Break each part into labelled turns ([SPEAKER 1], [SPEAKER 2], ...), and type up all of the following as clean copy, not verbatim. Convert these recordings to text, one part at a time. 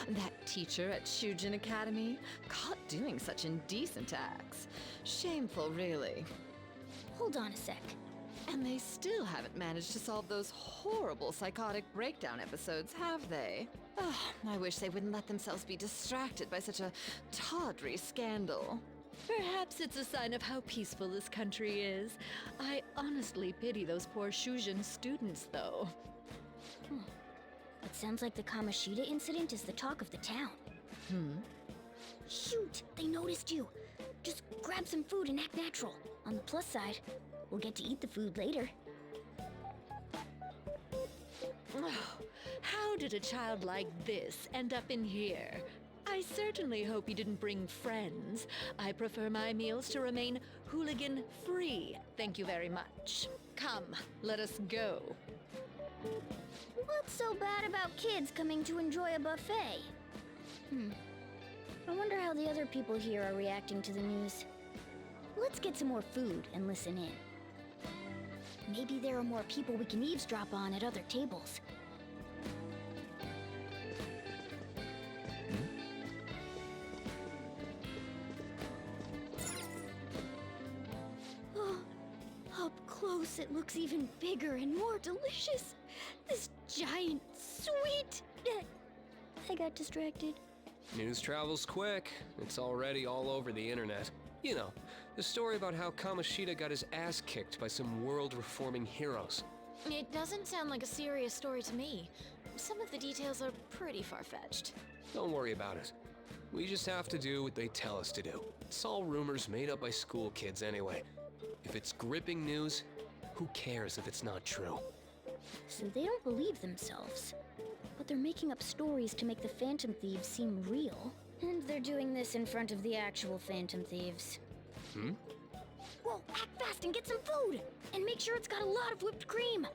[SPEAKER 1] That teacher at Shujin Academy, caught doing such indecent acts. Shameful, really.
[SPEAKER 2] Hold on a sec.
[SPEAKER 1] And they still haven't managed to solve those horrible psychotic breakdown episodes, have they? Ugh, I wish they wouldn't let themselves be distracted by such a tawdry scandal.
[SPEAKER 3] Perhaps it's a sign of how peaceful this country is. I honestly pity those poor Shujin students, though.
[SPEAKER 2] It sounds like the Kamoshida incident is the talk of the town. Shoot, they noticed you. Just grab some food and act natural. On the plus side, we'll get to eat the food later.
[SPEAKER 3] How did a child like this end up in here? I certainly hope you didn't bring friends. I prefer my meals to remain hooligan-free. Thank you very much. Come, let us go.
[SPEAKER 2] What's so bad about kids coming to enjoy a buffet? I wonder how the other people here are reacting to the news. Let's get some more food and listen in. Maybe there are more people we can eavesdrop on at other tables. Oh, up close it looks even bigger and more delicious. This giant sweet... I got distracted.
[SPEAKER 4] News travels quick. It's already all over the internet. You know, the story about how Kamoshida got his ass kicked by some world-reforming heroes.
[SPEAKER 5] It doesn't sound like a serious story to me. Some of the details are pretty far-fetched.
[SPEAKER 4] Don't worry about it. We just have to do what they tell us to do. It's all rumors made up by school kids anyway. If it's gripping news, who cares if it's not true?
[SPEAKER 2] So they don't believe themselves. But they're making up stories to make the Phantom Thieves seem real. And they're doing this in front of the actual Phantom Thieves. Whoa, act fast and get some food! And make sure it's got a lot of whipped cream!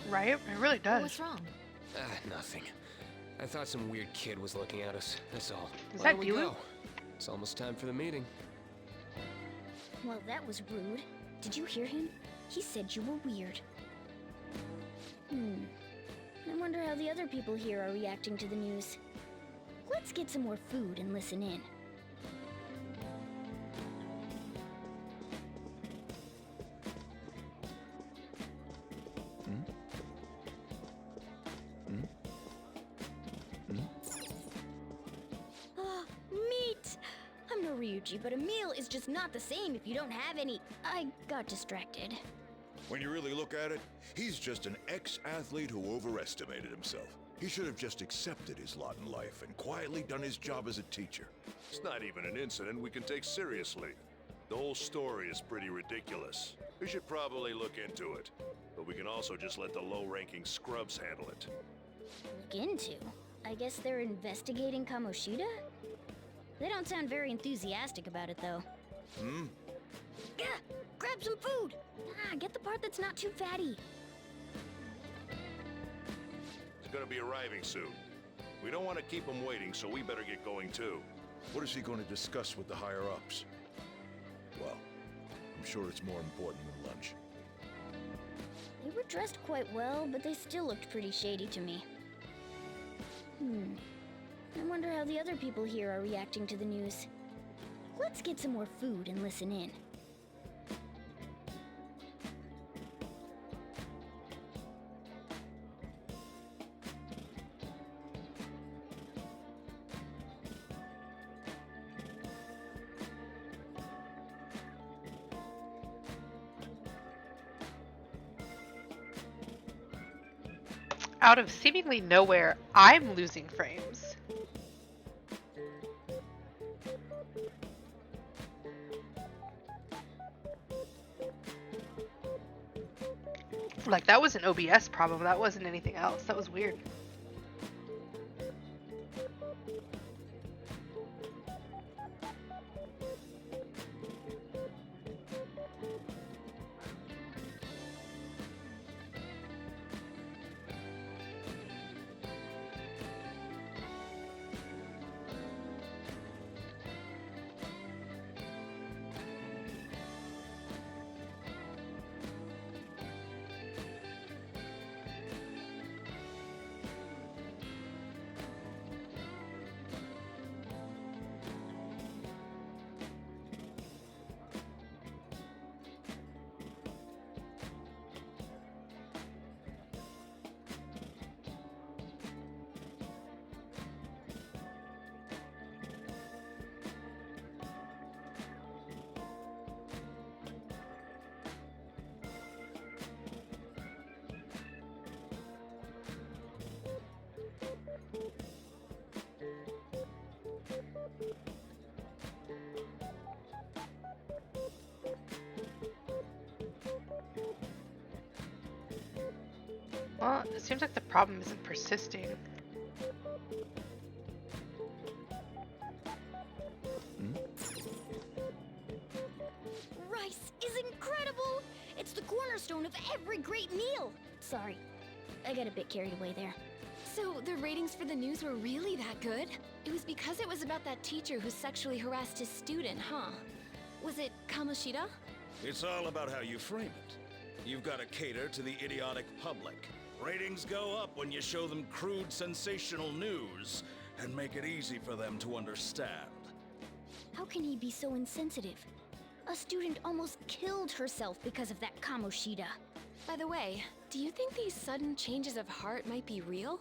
[SPEAKER 6] Right? It really does.
[SPEAKER 5] What's wrong?
[SPEAKER 4] Nothing. I thought some weird kid was looking at us, that's all.
[SPEAKER 6] Is
[SPEAKER 4] Why
[SPEAKER 6] that
[SPEAKER 4] don't we
[SPEAKER 6] Dealey?
[SPEAKER 4] go? It's almost time for the meeting.
[SPEAKER 2] Well, that was rude. Did you hear him? He said you were weird. I wonder how the other people here are reacting to the news. Let's get some more food and listen in. Meat! I'm no Ryuji, but a meal is just not the same if you don't have any. I got distracted.
[SPEAKER 7] When you really look at it, he's just an ex-athlete who overestimated himself. He should have just accepted his lot in life and quietly done his job as a teacher.
[SPEAKER 8] It's not even an incident we can take seriously. The whole story is pretty ridiculous. We should probably look into it. But we can also just let the low-ranking scrubs handle it.
[SPEAKER 2] Look into? I guess they're investigating Kamoshida? They don't sound very enthusiastic about it, though. Gah! Grab some food! Get the part that's not too fatty.
[SPEAKER 8] He's gonna be arriving soon. We don't want to keep him waiting, so we better get going too.
[SPEAKER 7] What is he going to discuss with the higher-ups? Well, I'm sure it's more important than lunch.
[SPEAKER 2] They were dressed quite well, but they still looked pretty shady to me. I wonder how the other people here are reacting to the news. Let's get some more food and listen in.
[SPEAKER 6] Out of seemingly nowhere, I'm losing frames. Like, that was an OBS problem. That wasn't anything else. That was weird. Well, it seems like the problem isn't persisting.
[SPEAKER 2] Rice is incredible! It's the cornerstone of every great meal! Sorry, I got a bit carried away there.
[SPEAKER 5] So the ratings for the news were really that good? It was because it was about that teacher who sexually harassed his student, huh? Was it Kamoshida?
[SPEAKER 9] It's all about how you frame it. You've got to cater to the idiotic public. Ratings go up when you show them crude, sensational news and make it easy for them to understand.
[SPEAKER 2] How can he be so insensitive? A student almost killed herself because of that Kamoshida.
[SPEAKER 5] By the way, do you think these sudden changes of heart might be real?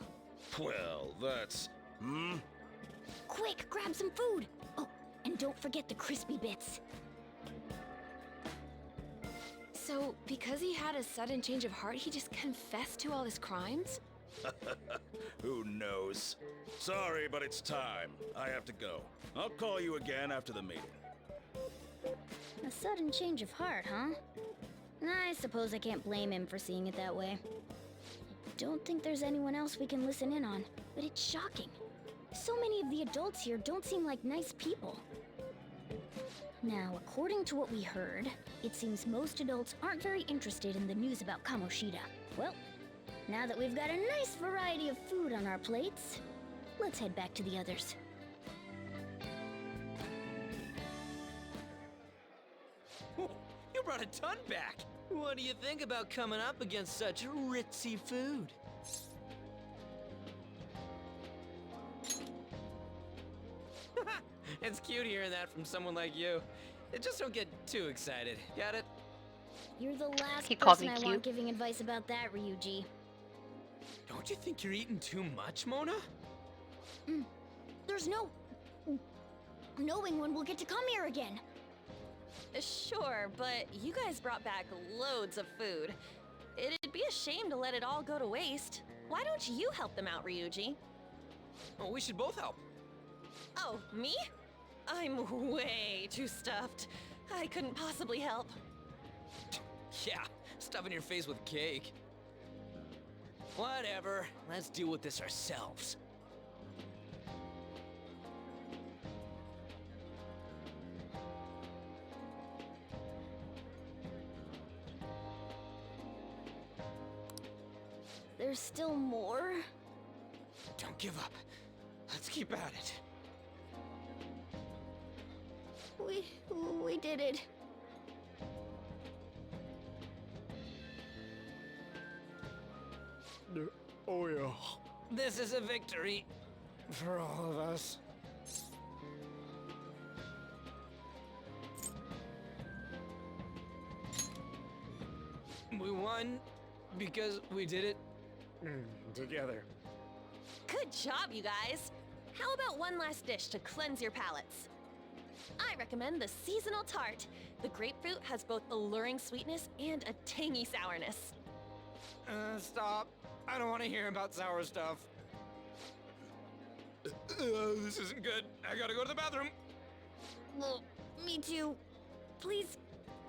[SPEAKER 9] Well, that's...
[SPEAKER 2] Quick, grab some food! Oh, and don't forget the crispy bits.
[SPEAKER 5] So, because he had a sudden change of heart, he just confessed to all his crimes?
[SPEAKER 9] Who knows? Sorry, but it's time. I have to go. I'll call you again after the meeting.
[SPEAKER 2] A sudden change of heart, huh? I suppose I can't blame him for seeing it that way. Don't think there's anyone else we can listen in on, but it's shocking. So many of the adults here don't seem like nice people. Now, according to what we heard, it seems most adults aren't very interested in the news about Kamoshida. Well, now that we've got a nice variety of food on our plates, let's head back to the others.
[SPEAKER 10] You brought a ton back! What do you think about coming up against such ritzy food? It's cute hearing that from someone like you. Just don't get too excited, got it?
[SPEAKER 2] You're the last
[SPEAKER 6] He called
[SPEAKER 2] person
[SPEAKER 6] me
[SPEAKER 2] I
[SPEAKER 6] cute.
[SPEAKER 2] want giving advice about that, Ryuji.
[SPEAKER 10] Don't you think you're eating too much, Mona?
[SPEAKER 2] There's no knowing when we'll get to come here again.
[SPEAKER 11] Sure, but you guys brought back loads of food. It'd be a shame to let it all go to waste. Why don't you help them out, Ryuji?
[SPEAKER 10] Oh, we should both help.
[SPEAKER 11] Oh, me? I'm way too stuffed. I couldn't possibly help.
[SPEAKER 10] Yeah, stuffing your face with cake. Whatever, let's deal with this ourselves.
[SPEAKER 2] There's still more?
[SPEAKER 10] Don't give up. Let's keep at it.
[SPEAKER 2] We did it.
[SPEAKER 10] Oh yeah. This is a victory for all of us. We won because we did it together.
[SPEAKER 11] Good job, you guys. How about one last dish to cleanse your palates? I recommend the seasonal tart. The grapefruit has both alluring sweetness and a tangy sourness.
[SPEAKER 10] Stop. I don't want to hear about sour stuff. This isn't good. I gotta go to the bathroom.
[SPEAKER 2] Well, me too. Please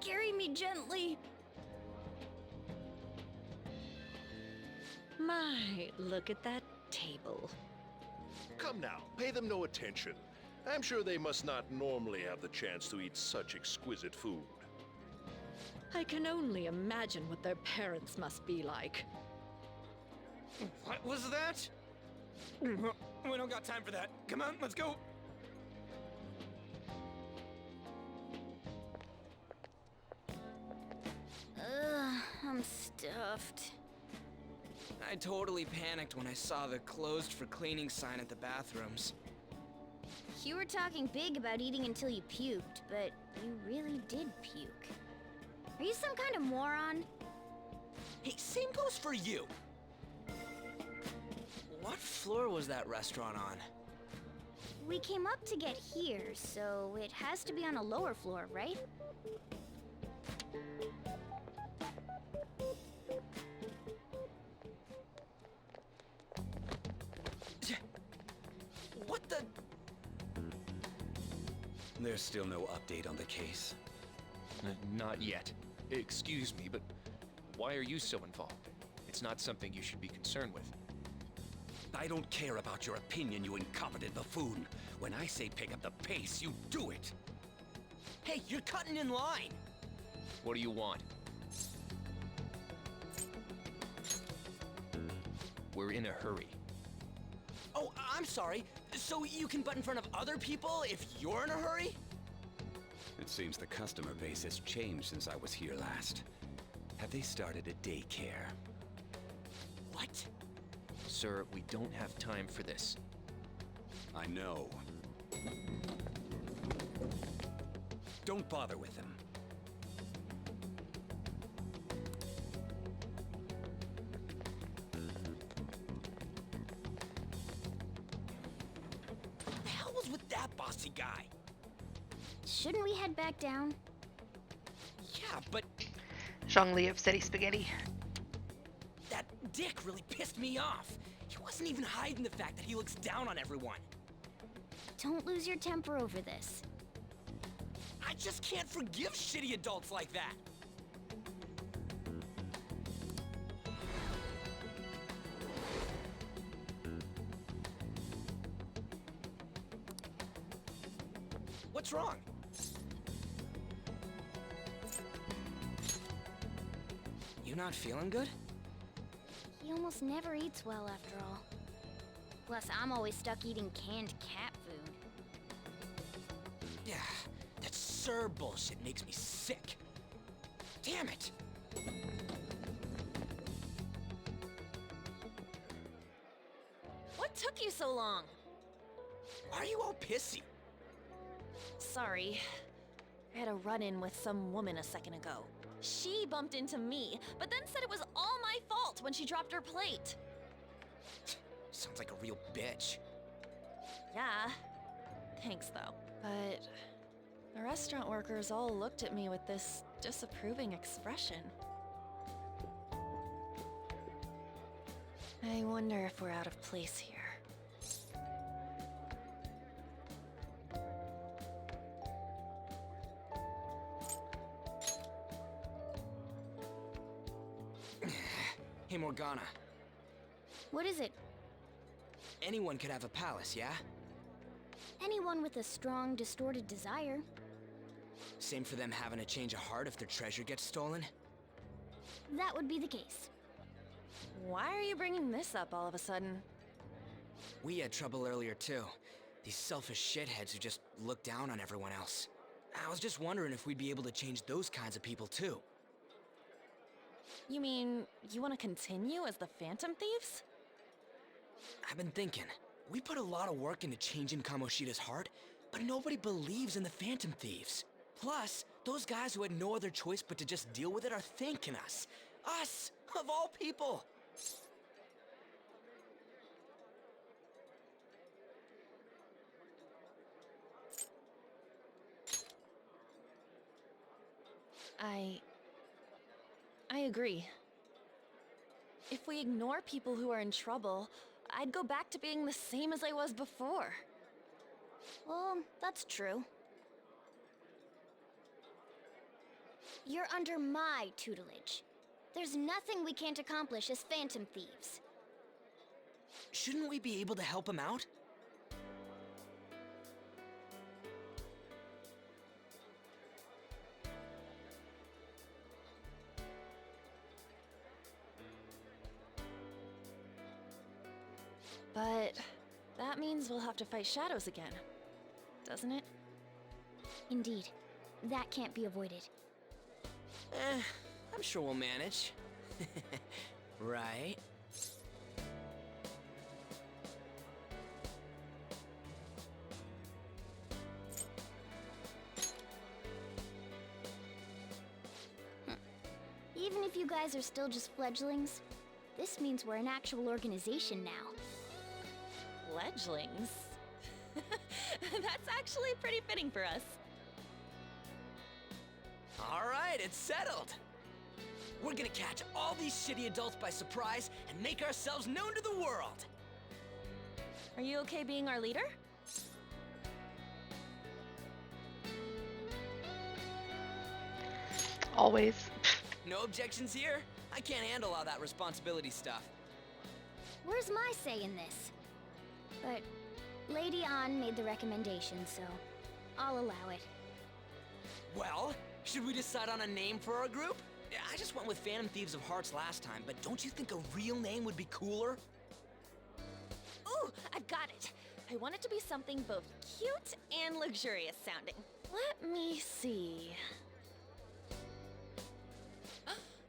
[SPEAKER 2] carry me gently.
[SPEAKER 3] My, look at that table.
[SPEAKER 8] Come now, pay them no attention. I'm sure they must not normally have the chance to eat such exquisite food.
[SPEAKER 3] I can only imagine what their parents must be like.
[SPEAKER 10] What was that? We don't got time for that. Come on, let's go.
[SPEAKER 2] I'm stuffed.
[SPEAKER 10] I totally panicked when I saw the closed for cleaning sign at the bathrooms.
[SPEAKER 2] You were talking big about eating until you puked, but you really did puke. Are you some kind of moron?
[SPEAKER 10] Hey, same goes for you. What floor was that restaurant on?
[SPEAKER 2] We came up to get here, so it has to be on a lower floor, right?
[SPEAKER 10] What the?
[SPEAKER 12] There's still no update on the case.
[SPEAKER 4] Not yet. Excuse me, but why are you so involved? It's not something you should be concerned with.
[SPEAKER 12] I don't care about your opinion, you incompetent buffoon. When I say pick up the pace, you do it.
[SPEAKER 10] Hey, you're cutting in line!
[SPEAKER 4] What do you want? We're in a hurry.
[SPEAKER 10] Oh, I'm sorry. So you can butt in front of other people if you're in a hurry?
[SPEAKER 12] It seems the customer base has changed since I was here last. Have they started a daycare?
[SPEAKER 10] What?
[SPEAKER 4] Sir, we don't have time for this.
[SPEAKER 12] I know. Don't bother with them.
[SPEAKER 10] What the hell was with that bossy guy?
[SPEAKER 2] Shouldn't we head back down?
[SPEAKER 10] Yeah, but
[SPEAKER 6] Zhongli of City Spaghetti.
[SPEAKER 10] that dick really pissed me off. He wasn't even hiding the fact that he looks down on everyone.
[SPEAKER 2] Don't lose your temper over this.
[SPEAKER 10] I just can't forgive shitty adults like that. What's wrong? You not feeling good?
[SPEAKER 2] He almost never eats well after all. Plus, I'm always stuck eating canned cat food.
[SPEAKER 10] Yeah, that Sir bullshit makes me sick. Damn it!
[SPEAKER 11] What took you so long?
[SPEAKER 10] Why are you all pissy?
[SPEAKER 11] Sorry. I had a run-in with some woman a second ago. She bumped into me, but then said it was all my fault when she dropped her plate.
[SPEAKER 10] Sounds like a real bitch.
[SPEAKER 11] Yeah. Thanks, though. But the restaurant workers all looked at me with this disapproving expression. I wonder if we're out of place here.
[SPEAKER 10] Hey, Morgana.
[SPEAKER 2] What is it?
[SPEAKER 10] Anyone could have a palace, yeah?
[SPEAKER 2] Anyone with a strong, distorted desire.
[SPEAKER 10] Same for them having a change of heart if their treasure gets stolen?
[SPEAKER 2] That would be the case.
[SPEAKER 11] Why are you bringing this up all of a sudden?
[SPEAKER 10] We had trouble earlier, too. These selfish shitheads who just look down on everyone else. I was just wondering if we'd be able to change those kinds of people, too.
[SPEAKER 11] You mean, you want to continue as the Phantom Thieves?
[SPEAKER 10] I've been thinking. We put a lot of work into changing Kamoshida's heart, but nobody believes in the Phantom Thieves. Plus, those guys who had no other choice but to just deal with it are thanking us. Us, of all people!
[SPEAKER 11] I agree. If we ignore people who are in trouble, I'd go back to being the same as I was before.
[SPEAKER 2] Well, that's true. You're under my tutelage. There's nothing we can't accomplish as Phantom Thieves.
[SPEAKER 10] Shouldn't we be able to help him out?
[SPEAKER 11] But that means we'll have to fight shadows again, doesn't it?
[SPEAKER 2] Indeed. That can't be avoided.
[SPEAKER 10] I'm sure we'll manage. Right?
[SPEAKER 2] Even if you guys are still just fledglings, this means we're an actual organization now.
[SPEAKER 11] Fledglings? That's actually pretty fitting for us.
[SPEAKER 10] All right, it's settled. We're gonna catch all these shitty adults by surprise and make ourselves known to the world.
[SPEAKER 11] Are you okay being our leader?
[SPEAKER 6] Always.
[SPEAKER 10] No objections here? I I can't handle all that responsibility stuff.
[SPEAKER 2] Where's my say in this? But Lady An made the recommendation, so I'll allow it.
[SPEAKER 10] Well, should we decide on a name for our group? Yeah, I just went with Phantom Thieves of Hearts last time, but don't you think a real name would be cooler?
[SPEAKER 11] Ooh, I've got it. I want it to be something both cute and luxurious sounding. Let me see.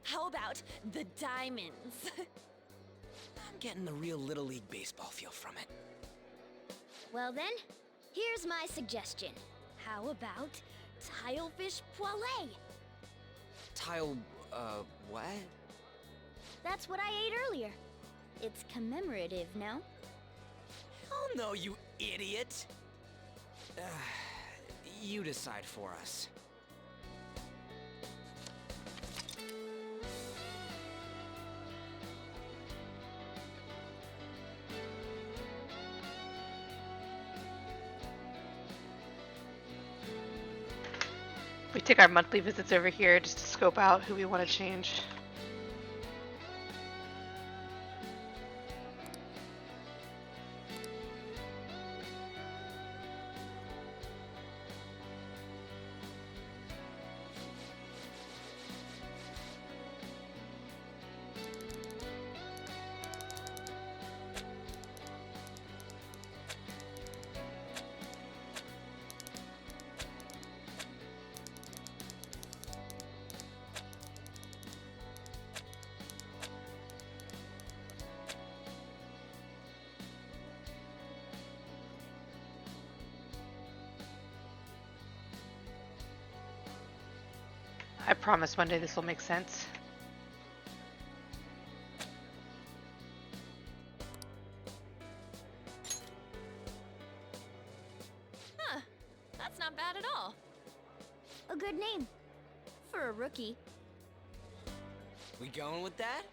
[SPEAKER 11] How about the Diamonds?
[SPEAKER 10] I'm getting the real Little League Baseball feel from it.
[SPEAKER 2] Well then, here's my suggestion. How about Tilefish Poêlée?
[SPEAKER 10] What?
[SPEAKER 2] That's what I ate earlier. It's commemorative, no?
[SPEAKER 10] Oh no, you idiot! You decide for us.
[SPEAKER 6] We take our monthly visits over here just to scope out who we want to change. I promise one day this will make sense.
[SPEAKER 11] Huh, that's not bad at all.
[SPEAKER 2] A good name. For a rookie.
[SPEAKER 10] We going with that?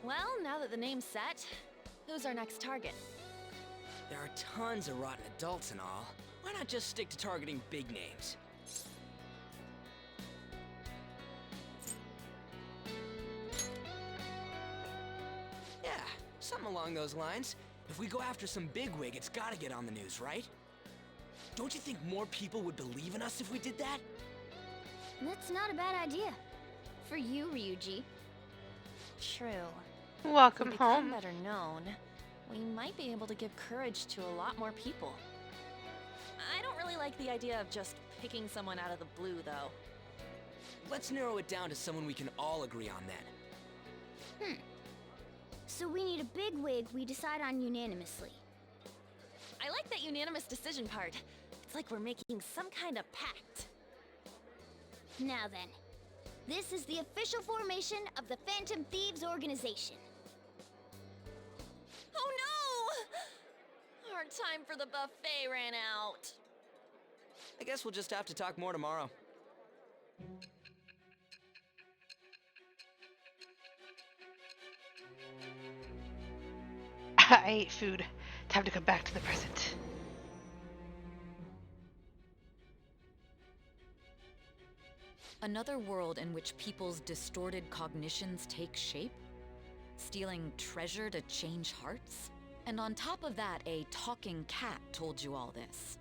[SPEAKER 11] Well, now that the name's set, who's our next target?
[SPEAKER 10] There are tons of rotten adults and all. Why not just stick to targeting big names? Yeah, something along those lines. If we go after some bigwig, it's gotta get on the news, right? Don't you think more people would believe in us if we did that?
[SPEAKER 2] That's not a bad idea. For you, Ryuji.
[SPEAKER 11] True.
[SPEAKER 6] Welcome
[SPEAKER 11] If we become
[SPEAKER 6] home.
[SPEAKER 11] better known, we might be able to give courage to a lot more people. I don't really like the idea of just picking someone out of the blue, though.
[SPEAKER 10] Let's narrow it down to someone we can all agree on then.
[SPEAKER 2] So we need a big wig we decide on unanimously.
[SPEAKER 11] I like that unanimous decision part. It's like we're making some kind of pact.
[SPEAKER 2] Now then, this is the official formation of the Phantom Thieves organization.
[SPEAKER 11] Oh no! Our time for the buffet ran out.
[SPEAKER 10] I guess we'll just have to talk more tomorrow.
[SPEAKER 6] I ate food. Time to come back to the present.
[SPEAKER 13] Another world in which people's distorted cognitions take shape? Stealing treasure to change hearts? And on top of that, a talking cat told you all this.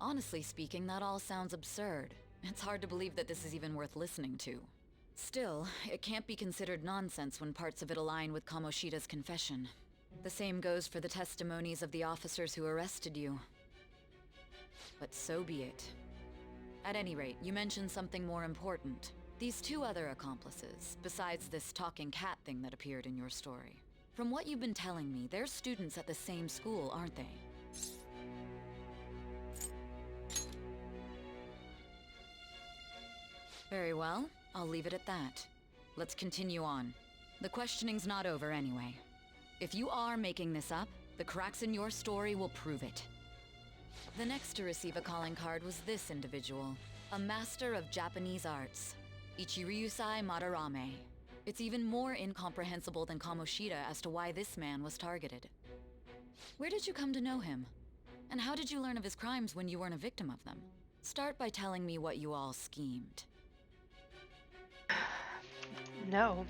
[SPEAKER 13] Honestly speaking, that all sounds absurd. It's hard to believe that this is even worth listening to. Still, it can't be considered nonsense when parts of it align with Kamoshida's confession. The same goes for the testimonies of the officers who arrested you. But so be it. At any rate, you mentioned something more important. These two other accomplices, besides this talking cat thing that appeared in your story. From what you've been telling me, they're students at the same school, aren't they? Very well, I'll leave it at that. Let's continue on. The questioning's not over anyway. If you are making this up, the cracks in your story will prove it. The next to receive a calling card was this individual, a master of Japanese arts, Ichiryusai Madarame. It's even more incomprehensible than Kamoshida as to why this man was targeted. Where did you come to know him? And how did you learn of his crimes when you weren't a victim of them? Start by telling me what you all schemed.
[SPEAKER 6] No.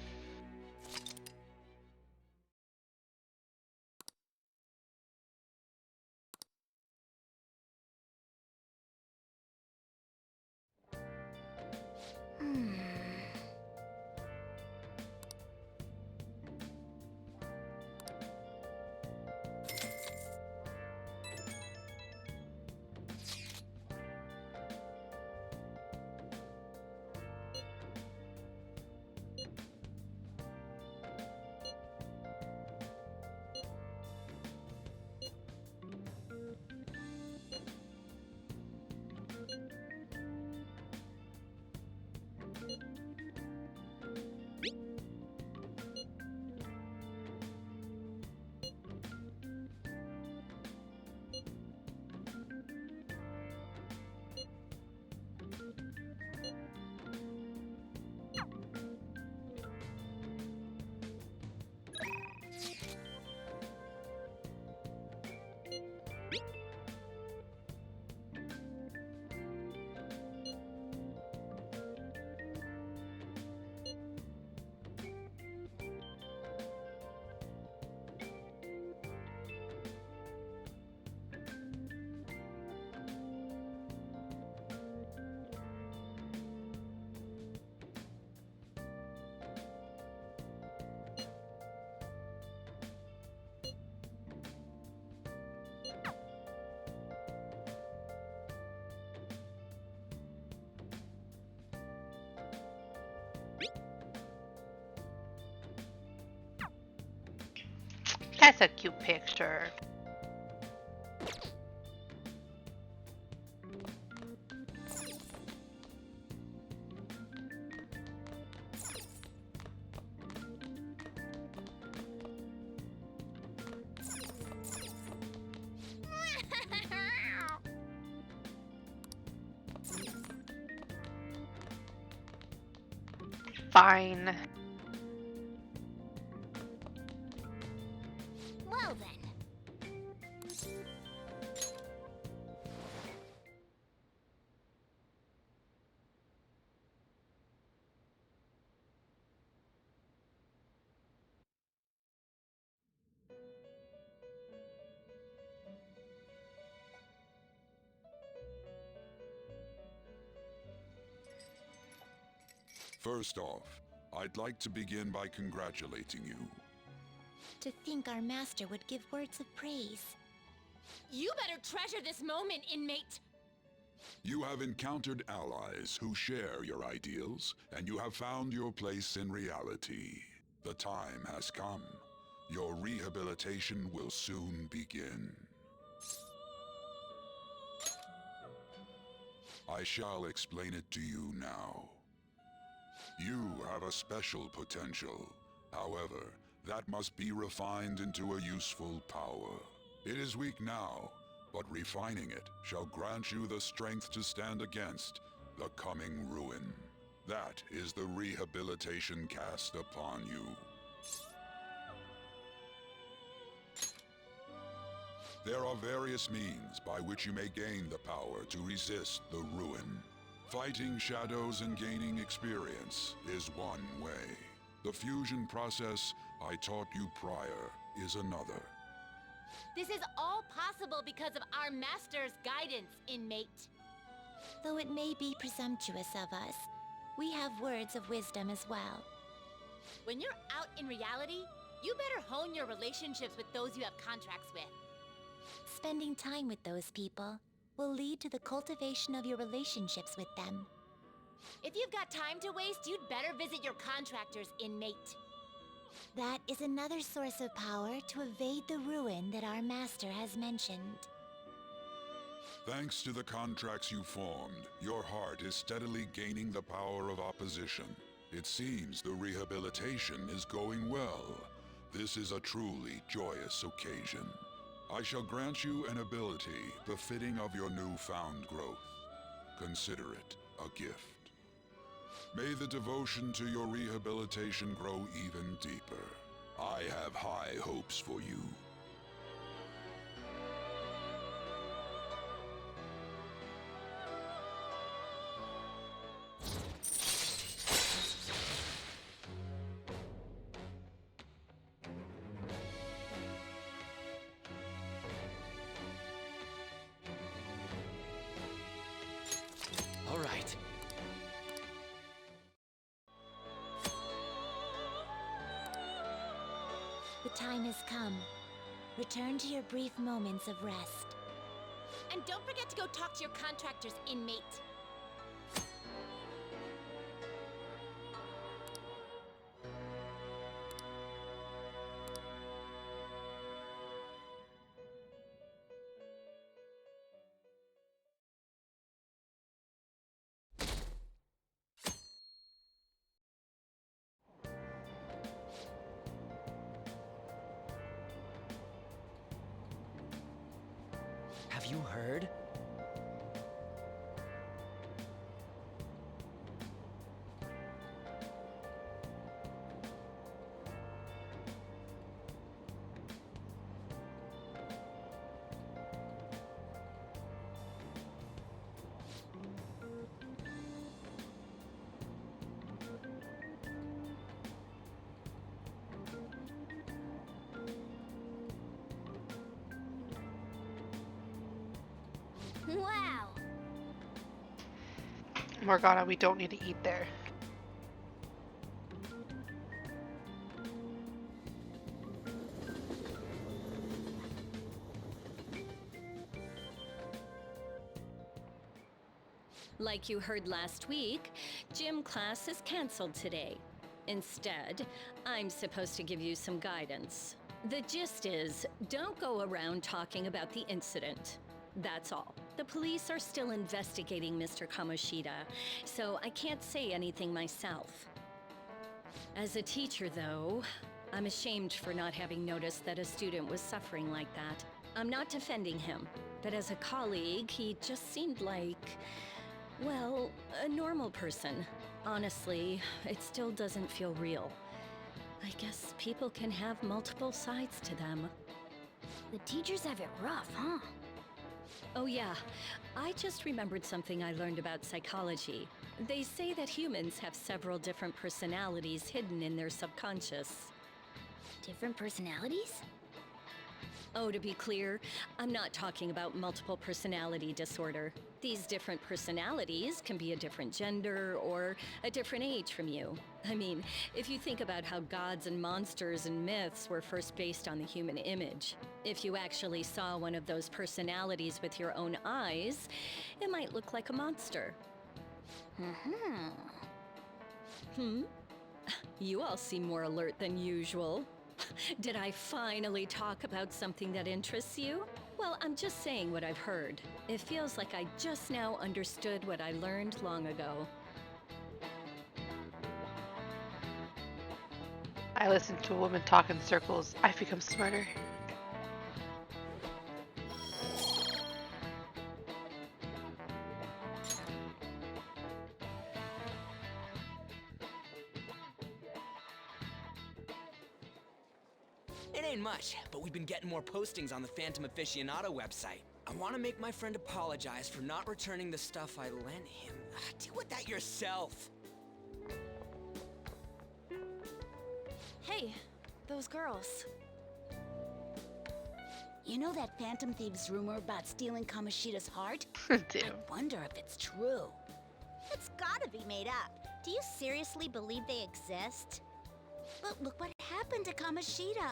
[SPEAKER 6] That's a cute picture. Fine.
[SPEAKER 2] Well then.
[SPEAKER 7] First off, I'd like to begin by congratulating you.
[SPEAKER 2] To think our master would give words of praise.
[SPEAKER 11] You better treasure this moment, inmate!
[SPEAKER 7] You have encountered allies who share your ideals, and you have found your place in reality. The time has come. Your rehabilitation will soon begin. I shall explain it to you now. You have a special potential. However, that must be refined into a useful power. It is weak now, but refining it shall grant you the strength to stand against the coming ruin. That is the rehabilitation cast upon you. There are various means by which you may gain the power to resist the ruin. Fighting shadows and gaining experience is one way. The fusion process I taught you prior is another.
[SPEAKER 11] This is all possible because of our master's guidance, inmate.
[SPEAKER 2] Though it may be presumptuous of us, we have words of wisdom as well.
[SPEAKER 11] When you're out in reality, you better hone your relationships with those you have contracts with.
[SPEAKER 2] Spending time with those people will lead to the cultivation of your relationships with them.
[SPEAKER 11] If you've got time to waste, you'd better visit your contractors, inmate.
[SPEAKER 2] That is another source of power to evade the ruin that our master has mentioned.
[SPEAKER 7] Thanks to the contracts you formed, your heart is steadily gaining the power of opposition. It seems the rehabilitation is going well. This is a truly joyous occasion. I shall grant you an ability befitting of your newfound growth. Consider it a gift. May the devotion to your rehabilitation grow even deeper. I have high hopes for you.
[SPEAKER 4] All right.
[SPEAKER 14] The time has come. Return to your brief moments of rest.
[SPEAKER 11] And don't forget to go talk to your contractor's inmate.
[SPEAKER 10] Have you heard?
[SPEAKER 2] Wow!
[SPEAKER 6] Morgana, we don't need to eat there.
[SPEAKER 3] Like you heard last week, gym class is canceled today. Instead, I'm supposed to give you some guidance. The gist is, don't go around talking about the incident. That's all. The police are still investigating Mr. Kamoshida, so I can't say anything myself. As a teacher, though, I'm ashamed for not having noticed that a student was suffering like that. I'm not defending him, but as a colleague, he just seemed like, well, a normal person. Honestly, it still doesn't feel real. I guess people can have multiple sides to them.
[SPEAKER 2] The teachers have it rough, huh?
[SPEAKER 3] Oh yeah, I just remembered something I learned about psychology. They say that humans have several different personalities hidden in their subconscious.
[SPEAKER 2] Different personalities?
[SPEAKER 3] Oh, to be clear, I'm not talking about multiple personality disorder. These different personalities can be a different gender or a different age from you. I mean, if you think about how gods and monsters and myths were first based on the human image, if you actually saw one of those personalities with your own eyes, it might look like a monster. You all seem more alert than usual. Did I finally talk about something that interests you? Well, I'm just saying what I've heard. It feels like I just now understood what I learned long ago.
[SPEAKER 6] I listen to a woman talk in circles. I've become smarter.
[SPEAKER 10] It ain't much, but we've been getting more postings on the Phantom Aficionado website. I want to make my friend apologize for not returning the stuff I lent him. Deal with that yourself.
[SPEAKER 11] Hey, those girls.
[SPEAKER 14] You know that Phantom Thieves rumor about stealing Kamoshida's heart?
[SPEAKER 6] Damn.
[SPEAKER 14] I wonder if it's true. It's gotta be made up. Do you seriously believe they exist? But look what happened to Kamoshida.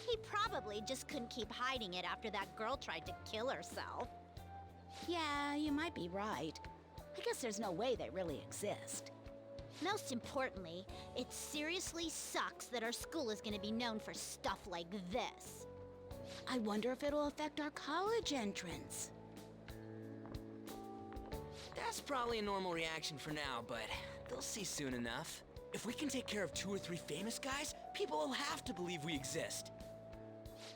[SPEAKER 14] He probably just couldn't keep hiding it after that girl tried to kill herself. Yeah, you might be right. I guess there's no way they really exist. Most importantly, it seriously sucks that our school is gonna be known for stuff like this. I wonder if it'll affect our college entrance.
[SPEAKER 10] That's probably a normal reaction for now, but they'll see soon enough. If we can take care of 2 or 3 famous guys, people will have to believe we exist.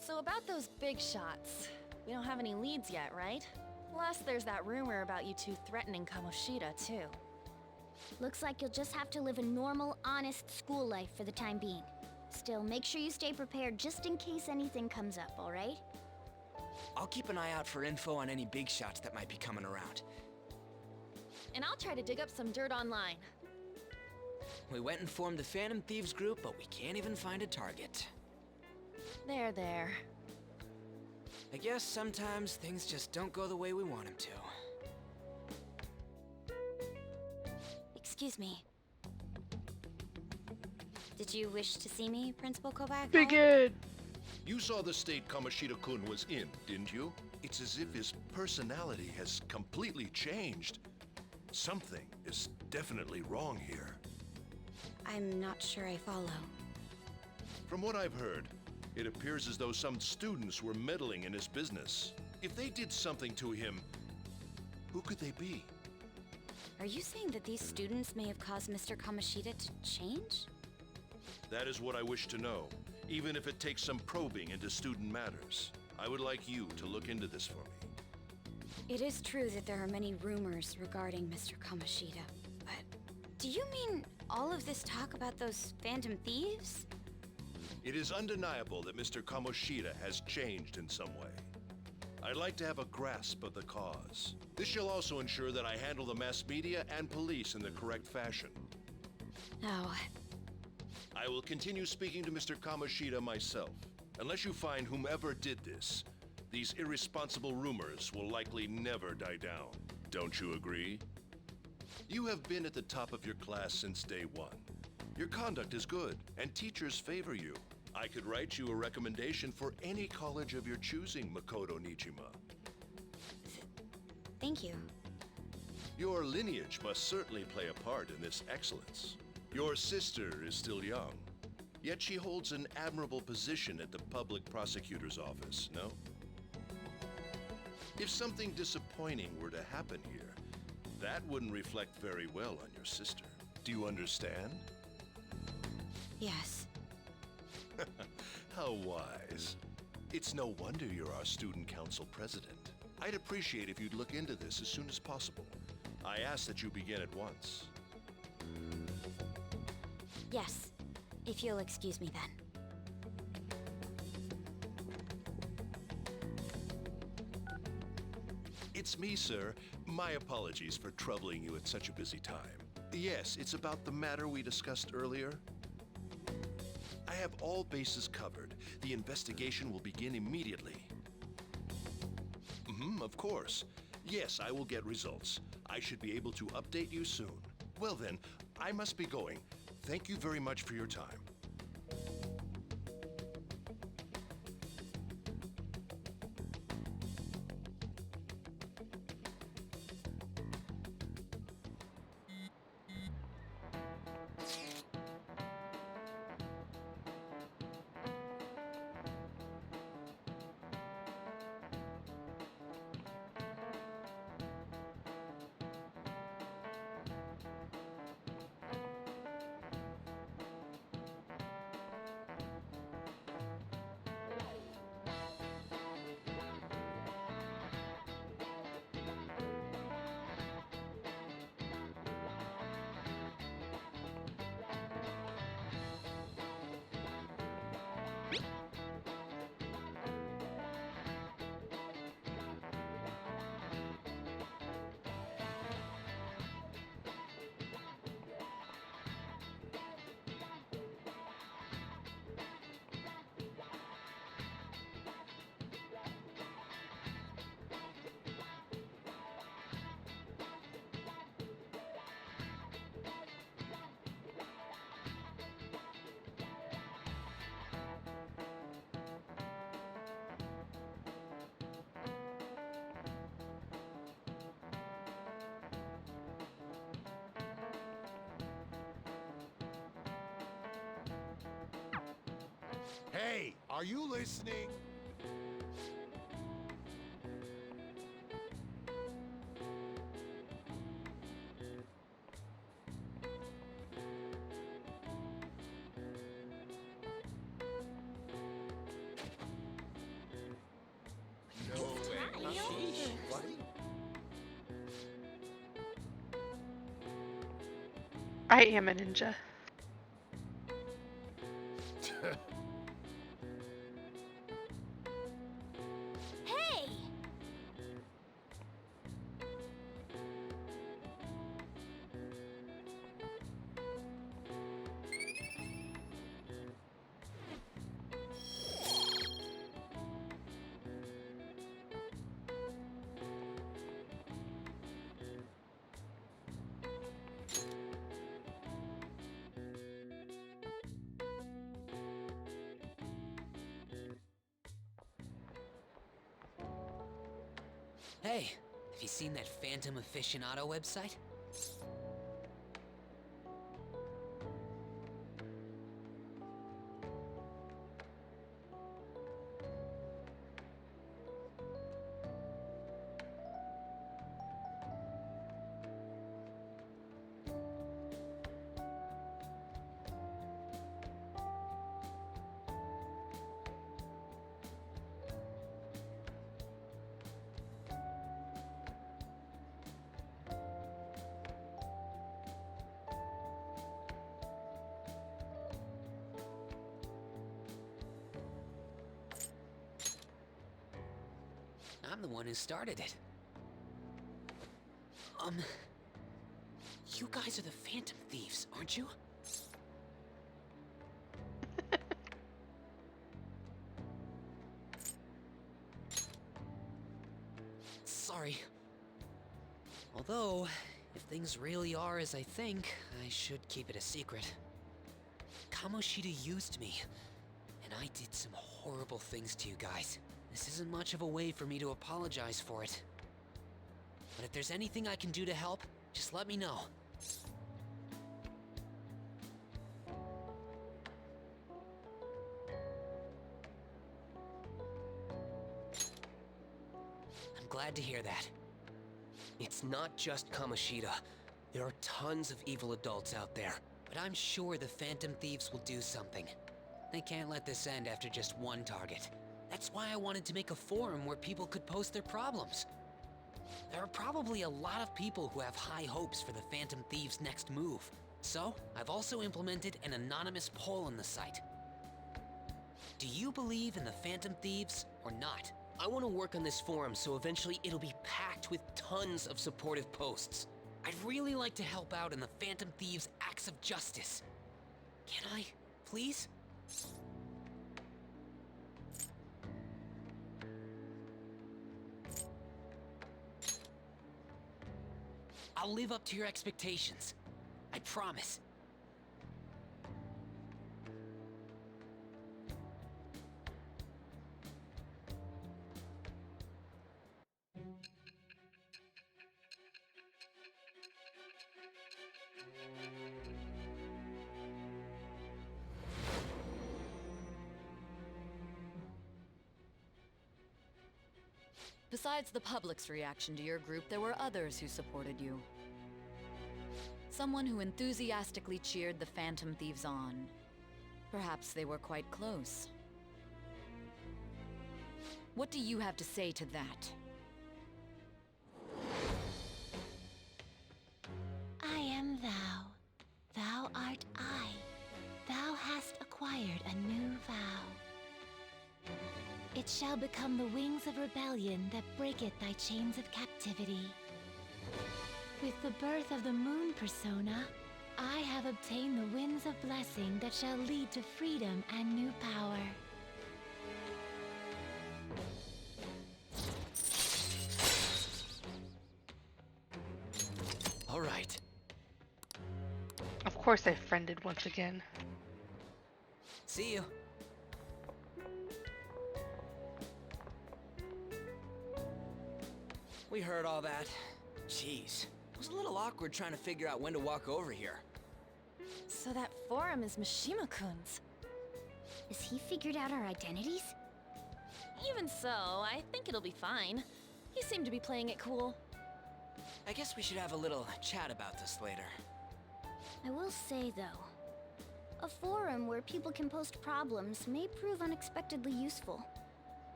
[SPEAKER 11] So about those big shots, we don't have any leads yet, right? Plus, there's that rumor about you two threatening Kamoshida, too.
[SPEAKER 2] Looks like you'll just have to live a normal, honest school life for the time being. Still, make sure you stay prepared just in case anything comes up, alright?
[SPEAKER 10] I'll keep an eye out for info on any big shots that might be coming around.
[SPEAKER 11] And I'll try to dig up some dirt online.
[SPEAKER 10] We went and formed the Phantom Thieves group, but we can't even find a target.
[SPEAKER 11] There.
[SPEAKER 10] I guess sometimes things just don't go the way we want them to.
[SPEAKER 2] Excuse me. Did you wish to see me, Principal Kovac?
[SPEAKER 6] Begin!
[SPEAKER 8] You saw the state Kamoshida-kun was in, didn't you? It's as if his personality has completely changed. Something is definitely wrong here.
[SPEAKER 2] I'm not sure I follow.
[SPEAKER 8] From what I've heard, it appears as though some students were meddling in his business. If they did something to him, who could they be?
[SPEAKER 2] Are you saying that these students may have caused Mr. Kamoshida to change?
[SPEAKER 8] That is what I wish to know, even if it takes some probing into student matters. I would like you to look into this for me.
[SPEAKER 2] It is true that there are many rumors regarding Mr. Kamoshida, but do you mean all of this talk about those Phantom Thieves?
[SPEAKER 8] It is undeniable that Mr. Kamoshida has changed in some way. I'd like to have a grasp of the cause. This shall also ensure that I handle the mass media and police in the correct fashion.
[SPEAKER 2] No.
[SPEAKER 8] I will continue speaking to Mr. Kamoshida myself. Unless you find whomever did this, these irresponsible rumors will likely never die down. Don't you agree? You have been at the top of your class since day one. Your conduct is good, and teachers favor you. I could write you a recommendation for any college of your choosing, Makoto Nijima.
[SPEAKER 2] Thank you.
[SPEAKER 8] Your lineage must certainly play a part in this excellence. Your sister is still young, yet she holds an admirable position at the public prosecutor's office, no? If something disappointing were to happen here, that wouldn't reflect very well on your sister. Do you understand?
[SPEAKER 2] Yes.
[SPEAKER 8] How wise. It's no wonder you're our student council president. I'd appreciate if you'd look into this as soon as possible. I ask that you begin at once.
[SPEAKER 2] Yes. If you'll excuse me then.
[SPEAKER 8] It's me, sir. My apologies for troubling you at such a busy time. Yes, it's about the matter we discussed earlier. I have all bases covered. The investigation will begin immediately. Of course. Yes, I will get results. I should be able to update you soon. Well then, I must be going. Thank you very much for your time.
[SPEAKER 15] Hey, are you listening? No way. Sheesh. What?
[SPEAKER 6] I am a ninja.
[SPEAKER 14] Hey!
[SPEAKER 10] Hey, have you seen that Phantom Aficionado website? I'm the one who started it. You guys are the Phantom Thieves, aren't you? Sorry. Although, if things really are as I think, I should keep it a secret. Kamoshida used me, and I did some horrible things to you guys. This isn't much of a way for me to apologize for it. But if there's anything I can do to help, just let me know. I'm glad to hear that.
[SPEAKER 4] It's not just Kamoshida. There are tons of evil adults out there.
[SPEAKER 10] But I'm sure the Phantom Thieves will do something. They can't let this end after just one target. That's why I wanted to make a forum where people could post their problems. There are probably a lot of people who have high hopes for the Phantom Thieves' next move. So, I've also implemented an anonymous poll on the site. Do you believe in the Phantom Thieves or not?
[SPEAKER 4] I want to work on this forum so eventually it'll be packed with tons of supportive posts.
[SPEAKER 10] I'd really like to help out in the Phantom Thieves' acts of justice. Can I, please? I'll live up to your expectations. I promise.
[SPEAKER 13] Besides the public's reaction to your group, there were others who supported you. Someone who enthusiastically cheered the Phantom Thieves on. Perhaps they were quite close. What do you have to say to that?
[SPEAKER 16] I am thou. Thou art I. Thou hast acquired a new vow. It shall become the wings of rebellion that breaketh thy chains of captivity. With the birth of the moon persona, I have obtained the winds of blessing that shall lead to freedom and new power.
[SPEAKER 10] All right.
[SPEAKER 6] Of course I friended once again.
[SPEAKER 10] See you. We heard all that. Jeez. It was a little awkward trying to figure out when to walk over here.
[SPEAKER 11] So that forum is Mishima-kun's.
[SPEAKER 2] Has he figured out our identities?
[SPEAKER 11] Even so, I think it'll be fine. He seemed to be playing it cool.
[SPEAKER 10] I guess we should have a little chat about this later.
[SPEAKER 2] I will say, though, a forum where people can post problems may prove unexpectedly useful.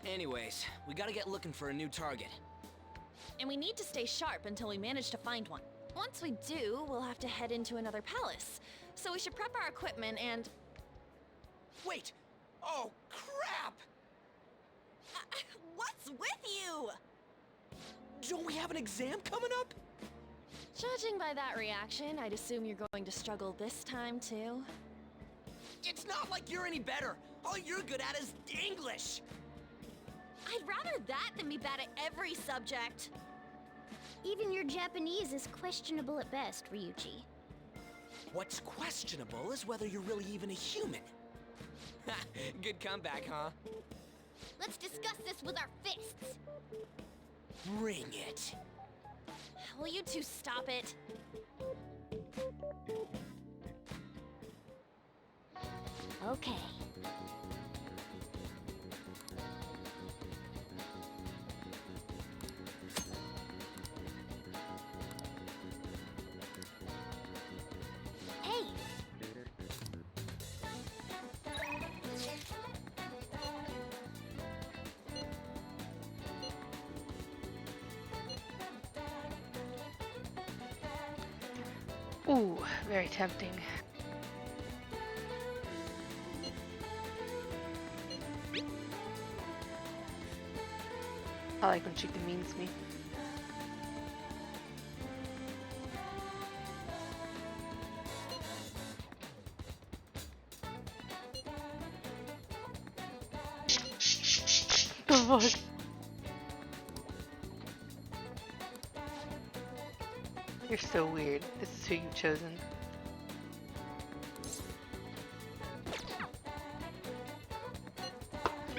[SPEAKER 10] Anyways, we gotta get looking for a new target.
[SPEAKER 11] And we need to stay sharp until we manage to find one. Once we do, we'll have to head into another palace. So we should prep our equipment and...
[SPEAKER 10] Wait! Oh, crap!
[SPEAKER 11] What's with you?
[SPEAKER 10] Don't we have an exam coming up?
[SPEAKER 11] Judging by that reaction, I'd assume you're going to struggle this time, too.
[SPEAKER 10] It's not like you're any better. All you're good at is English.
[SPEAKER 11] I'd rather that than be bad at every subject.
[SPEAKER 2] Even your Japanese is questionable at best, Ryuji.
[SPEAKER 10] What's questionable is whether you're really even a human. Good comeback, huh?
[SPEAKER 14] Let's discuss this with our fists.
[SPEAKER 10] Bring it.
[SPEAKER 11] Will you two stop it?
[SPEAKER 2] Okay.
[SPEAKER 14] Hey!
[SPEAKER 6] Ooh, very tempting. I like when she demeans me. The fuck? You're so weird. This is who you've chosen.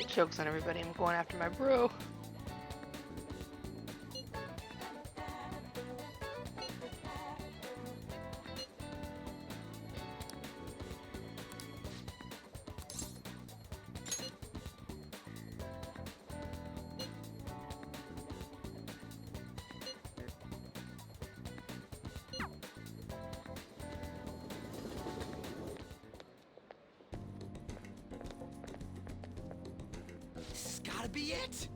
[SPEAKER 6] Joke's on everybody, I'm going after my bro.
[SPEAKER 10] This has gotta be it!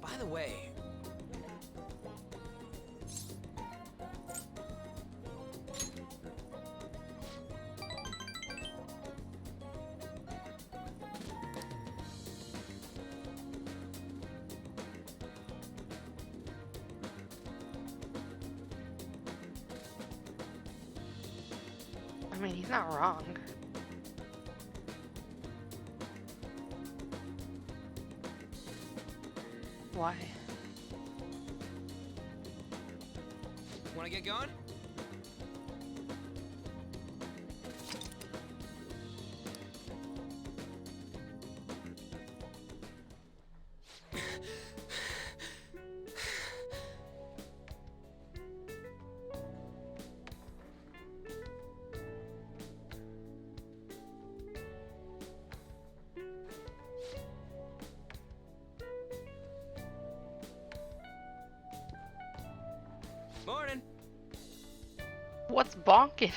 [SPEAKER 10] By the way,
[SPEAKER 6] I mean, he's not wrong. Why?
[SPEAKER 10] wanna get going? Morning.
[SPEAKER 6] What's bonking?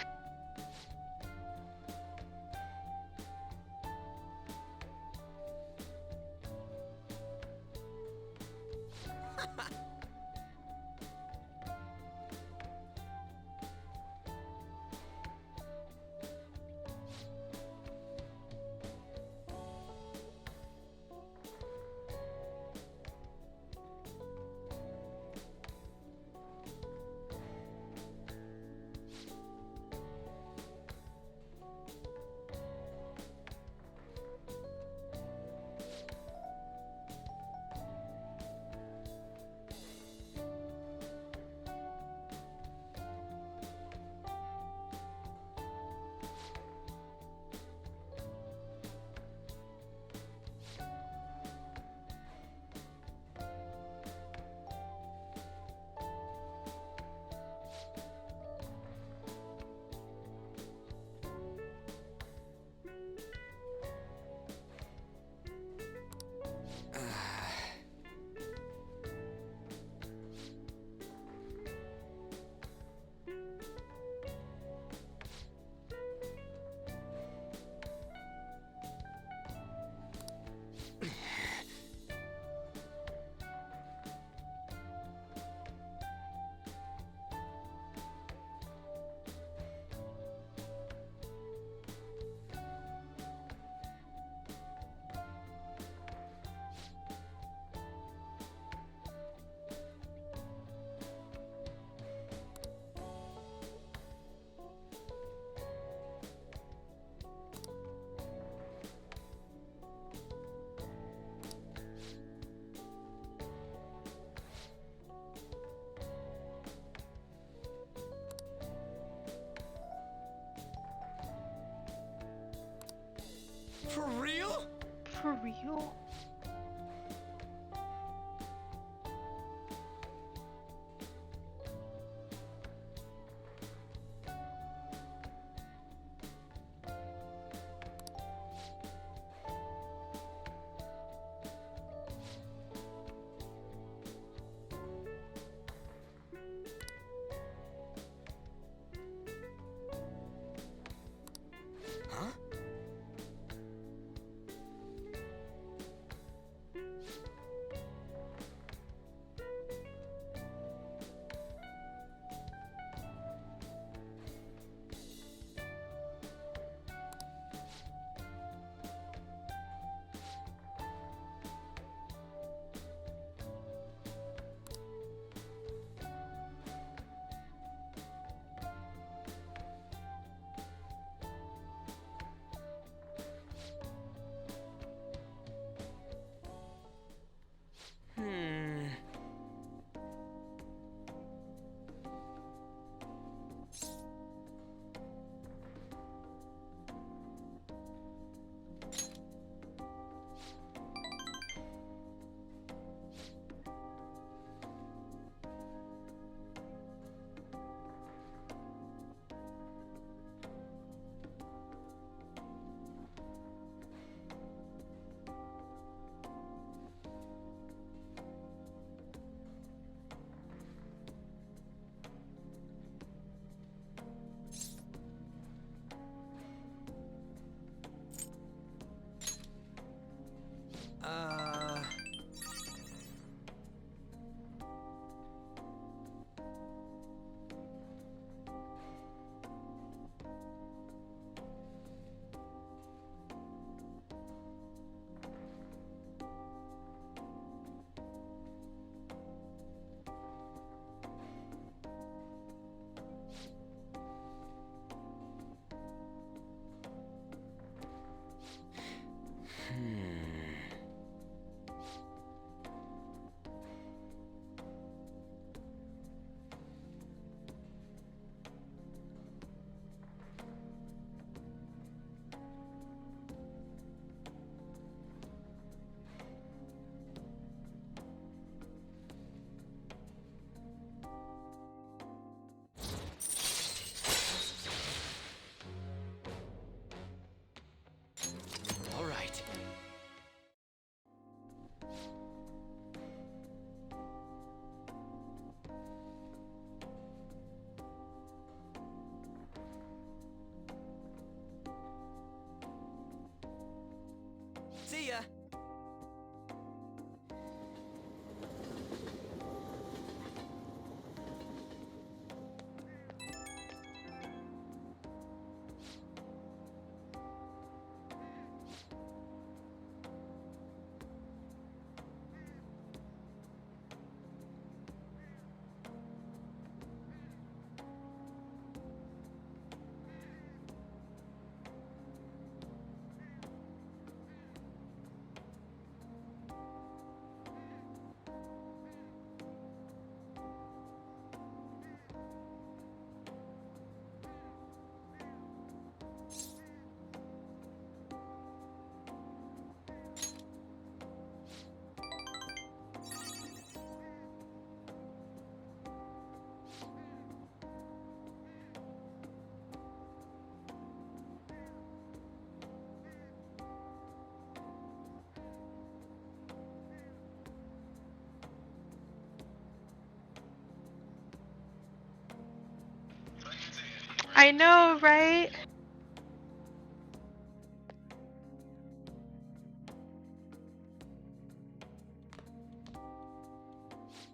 [SPEAKER 6] I know, right?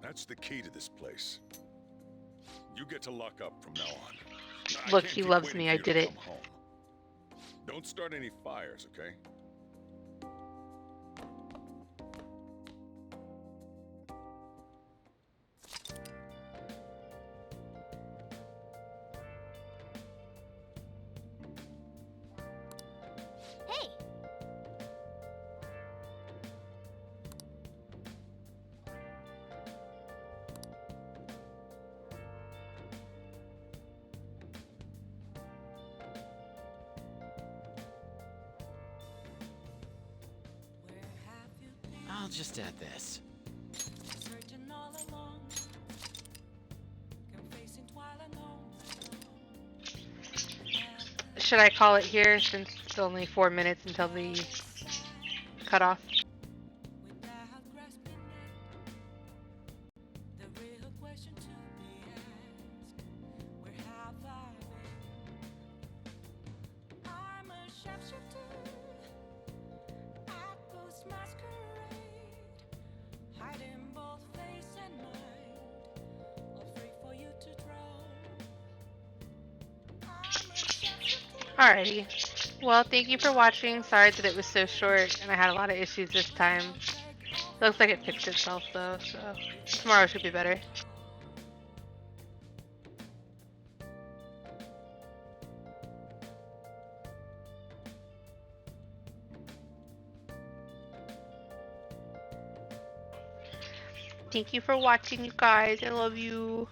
[SPEAKER 8] That's the key to this place. You get to lock up from now on. I
[SPEAKER 6] Look,
[SPEAKER 8] can't
[SPEAKER 6] he
[SPEAKER 8] keep
[SPEAKER 6] loves
[SPEAKER 8] waiting
[SPEAKER 6] me.
[SPEAKER 8] for
[SPEAKER 6] I
[SPEAKER 8] you to
[SPEAKER 6] did it.
[SPEAKER 8] come home. Don't start any fires, okay?
[SPEAKER 14] Hey!
[SPEAKER 17] I'll just add this.
[SPEAKER 6] Should I call it here since it's only 4 minutes until the cutoff? Alrighty. Well, thank you for watching. Sorry that it was so short and I had a lot of issues this time. Looks like it fixed itself though, so tomorrow should be better. Thank you for watching, you guys. I love you.